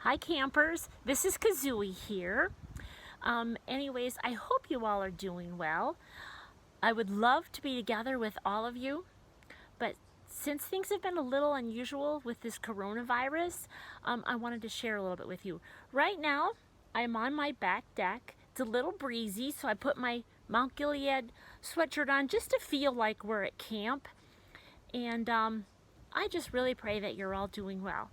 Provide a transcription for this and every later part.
Hi campers, this is Kazooie here. Anyways, I hope you all are doing well. I would love to be together with all of you, but since things have been a little unusual with this coronavirus, I wanted to share a little bit with you. Right now, I'm on my back deck. It's a little breezy, so I put my Mount Gilead sweatshirt on just to feel like we're at camp. And I just really pray that you're all doing well.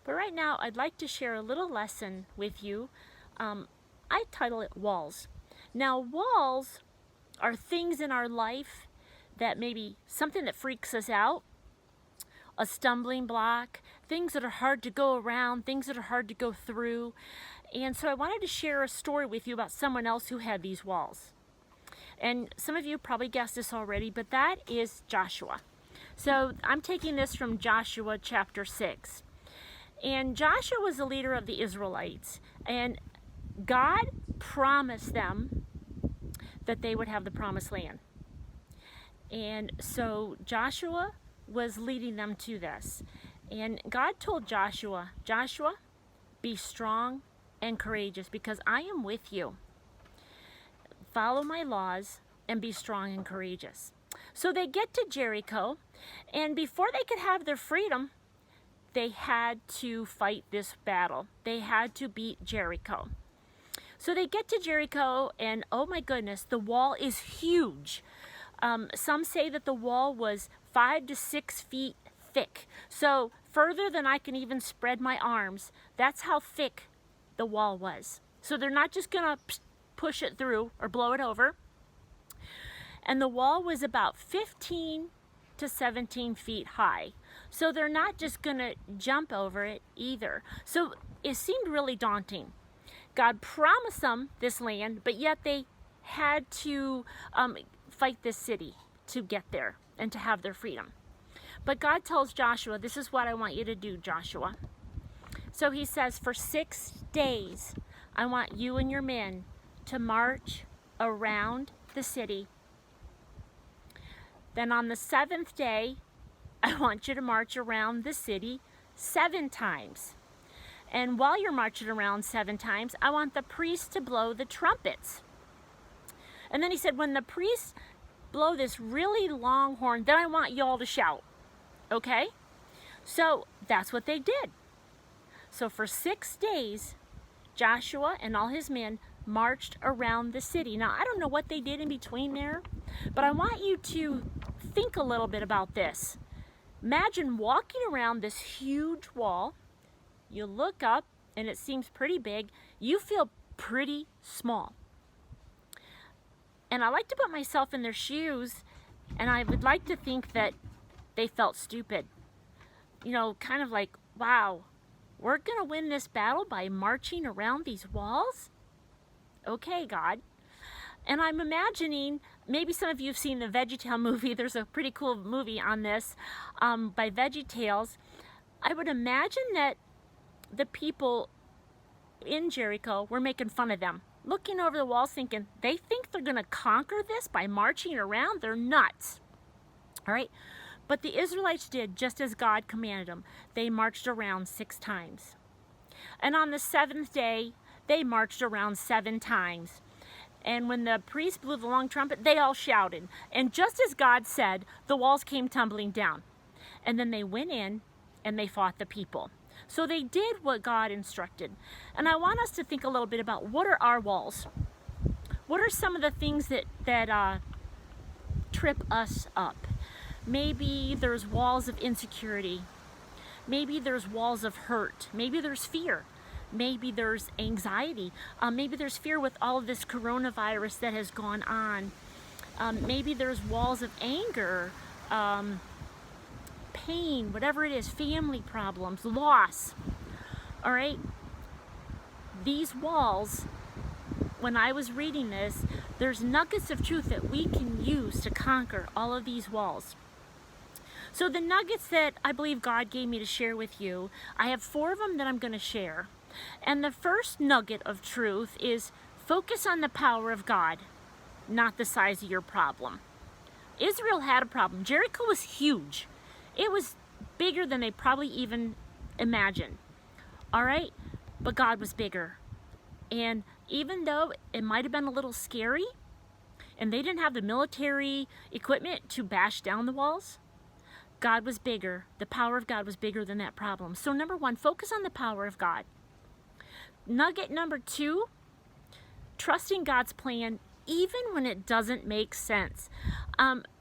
But right now, I'd like to share a little lesson with you. I title it Walls. Now, walls are things in our life that maybe something that freaks us out, a stumbling block, things that are hard to go around, things that are hard to go through. And so I wanted to share a story with you about someone else who had these walls. And some of you probably guessed this already, but that is Joshua. So I'm taking this from Joshua chapter 6. And Joshua was the leader of the Israelites, and God promised them that they would have the promised land. And so Joshua was leading them to this. And God told Joshua, Joshua, be strong and courageous because I am with you. Follow my laws and be strong and courageous. So they get to Jericho, and before they could have their freedom, they had to fight this battle. They had to beat Jericho. So they get to Jericho, and oh my goodness, the wall is huge. Some say that the wall was 5 to 6 feet thick. So further than I can even spread my arms, that's how thick the wall was. So they're not just gonna push it through or blow it over. And the wall was about 15 to 17 feet high. So they're not just gonna jump over it either. So it seemed really daunting. God promised them this land, but yet they had to fight this city to get there and to have their freedom. But God tells Joshua, this is what I want you to do, Joshua. So he says, for 6 days, I want you and your men to march around the city. Then on the 7th day, I want you to march around the city 7 times. And while you're marching around 7 times, I want the priests to blow the trumpets. And then he said, when the priests blow this really long horn, then I want you all to shout. Okay? So that's what they did. So for 6 days, Joshua and all his men marched around the city. Now, I don't know what they did in between there, but I want you to think a little bit about this. Imagine walking around this huge wall. You look up and it seems pretty big. You feel pretty small. And I like to put myself in their shoes, and I would like to think that they felt stupid. You know, kind of like, wow, we're gonna win this battle by marching around these walls? Okay, God. And I'm imagining, maybe some of you have seen the VeggieTale movie. There's a pretty cool movie on this by VeggieTales. I would imagine that the people in Jericho were making fun of them, looking over the walls thinking, they think they're going to conquer this by marching around? They're nuts. All right? But the Israelites did just as God commanded them. They marched around 6 times. And on the 7th day, they marched around 7 times. And when the priest blew the long trumpet, they all shouted. And just as God said, the walls came tumbling down. And then they went in and they fought the people. So they did what God instructed. And I want us to think a little bit about, what are our walls? What are some of the things that trip us up? Maybe there's walls of insecurity. Maybe there's walls of hurt. Maybe there's fear. Maybe there's anxiety. Maybe there's fear with all of this coronavirus that has gone on. Maybe there's walls of anger, pain, whatever it is, family problems, loss. All right? These walls, when I was reading this, there's nuggets of truth that we can use to conquer all of these walls. So the nuggets that I believe God gave me to share with you, I have 4 of them that I'm going to share. And the first nugget of truth is focus on the power of God, not the size of your problem. Israel had a problem. Jericho was huge. It was bigger than they probably even imagined. all right? But God was bigger. And even though it might have been a little scary, and they didn't have the military equipment to bash down the walls, God was bigger. The power of God was bigger than that problem. So number one, focus on the power of God. Nugget number two, trusting God's plan even when it doesn't make sense.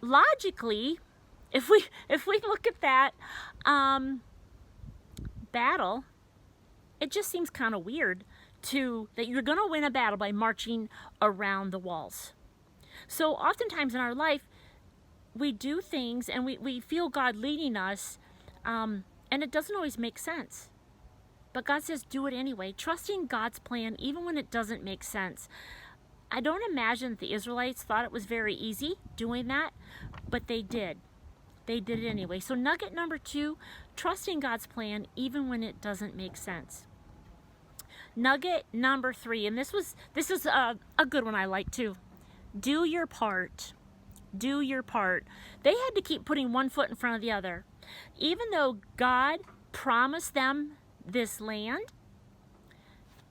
Logically, if we look at that battle, it just seems kind of weird that you're going to win a battle by marching around the walls. So oftentimes in our life, we do things and we feel God leading us, and it doesn't always make sense. But God says do it anyway, trusting God's plan even when it doesn't make sense. I don't imagine that the Israelites thought it was very easy doing that, but they did. They did it anyway. So nugget number two, trusting God's plan even when it doesn't make sense. Nugget number three, and this is a good one I like too. Do your part. Do your part. They had to keep putting one foot in front of the other. Even though God promised them this land,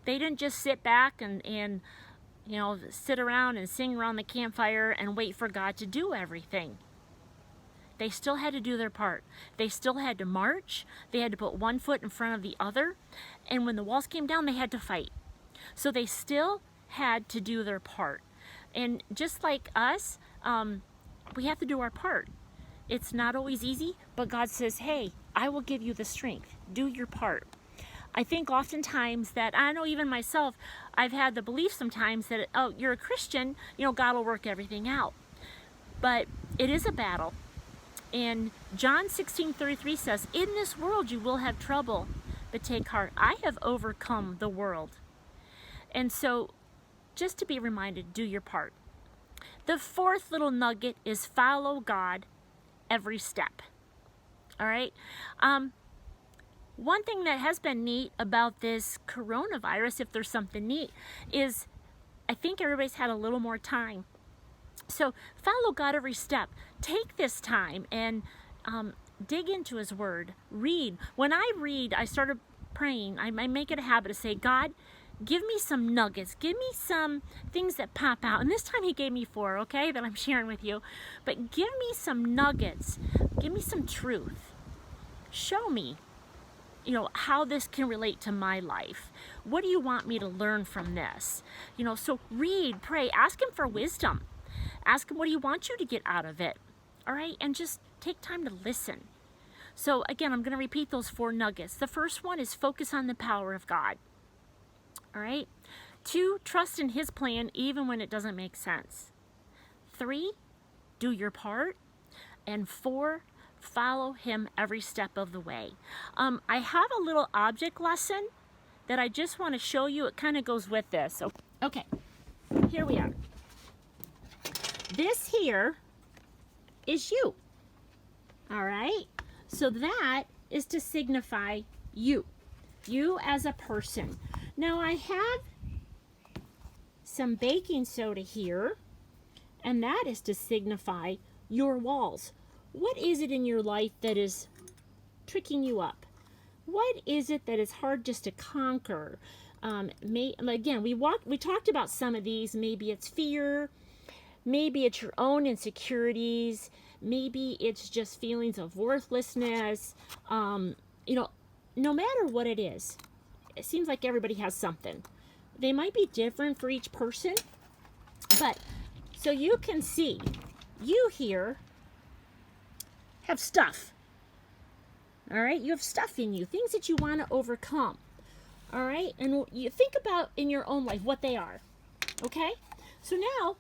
they didn't just sit back and sit around and sing around the campfire and wait for God to do everything. They still had to do their part. They still had to march. They had to put one foot in front of the other. And when the walls came down, they had to fight. So they still had to do their part. And just like us, we have to do our part. It's not always easy, but God says, hey, I will give you the strength. Do your part. I think oftentimes that, I know even myself, I've had the belief sometimes that, oh, you're a Christian, God will work everything out. But it is a battle. And John 16:33 says, in this world you will have trouble, but take heart. I have overcome the world. And so just to be reminded, do your part. The fourth little nugget is follow God every step. All right. One thing that has been neat about this coronavirus, if there's something neat, is I think everybody's had a little more time. So follow God every step. Take this time and dig into His Word. Read. When I read, I started praying. I make it a habit to say, God, give me some nuggets. Give me some things that pop out. And this time He gave me 4, okay, that I'm sharing with you. But give me some nuggets. Give me some truth. Show me, how this can relate to my life. What do you want me to learn from this? So read, pray, ask Him for wisdom. Ask Him what He wants you to get out of it. All right? And just take time to listen. So again, I'm going to repeat those 4 nuggets. The first one is focus on the power of God. All right? 2, trust in His plan even when it doesn't make sense. 3, do your part. And 4, follow Him every step of the way. I have a little object lesson that I just want to show you. It kind of goes with this. Okay, here we are. This here is you. All right? So that is to signify you. You as a person. Now I have some baking soda here, and that is to signify your walls. What is it in your life that is tricking you up? What is it that is hard just to conquer? Again, we talked about some of these. Maybe it's fear. Maybe it's your own insecurities. Maybe it's just feelings of worthlessness. No matter what it is, it seems like everybody has something. They might be different for each person, but so you can see, you here have stuff. All right, you have stuff in you, things that you want to overcome. All right, and you think about in your own life what they are. Okay, so now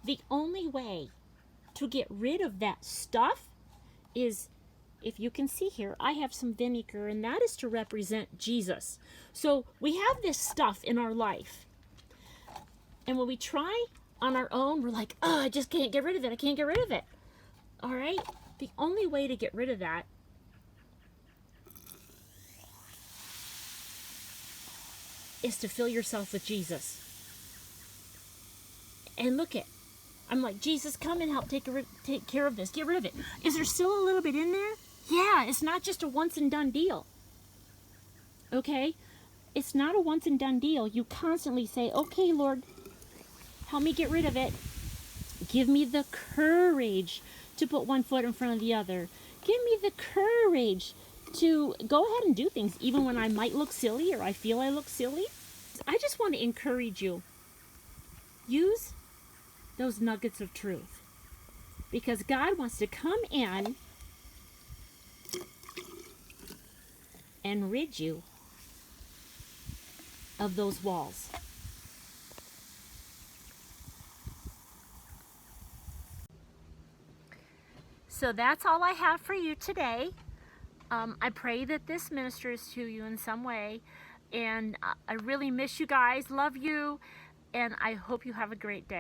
the only way to get rid of that stuff is, if you can see here, I have some vinegar, and that is to represent Jesus. So we have this stuff in our life, and when we try on our own, we're like, oh, I just can't get rid of it. I can't get rid of it. All right, the only way to get rid of that is to fill yourself with Jesus. And look at, I'm like, Jesus, come and help take care of this. Get rid of it. Is there still a little bit in there? Yeah, it's not just a once and done deal. Okay? It's not a once and done deal. You constantly say, okay, Lord, help me get rid of it. Give me the courage to put one foot in front of the other. Give me the courage to go ahead and do things, even when I might look silly or I feel I look silly. I just want to encourage you. Use those nuggets of truth, because God wants to come in and rid you of those walls. So that's all I have for you today. I pray that this ministers to you in some way. And I really miss you guys, love you, and I hope you have a great day.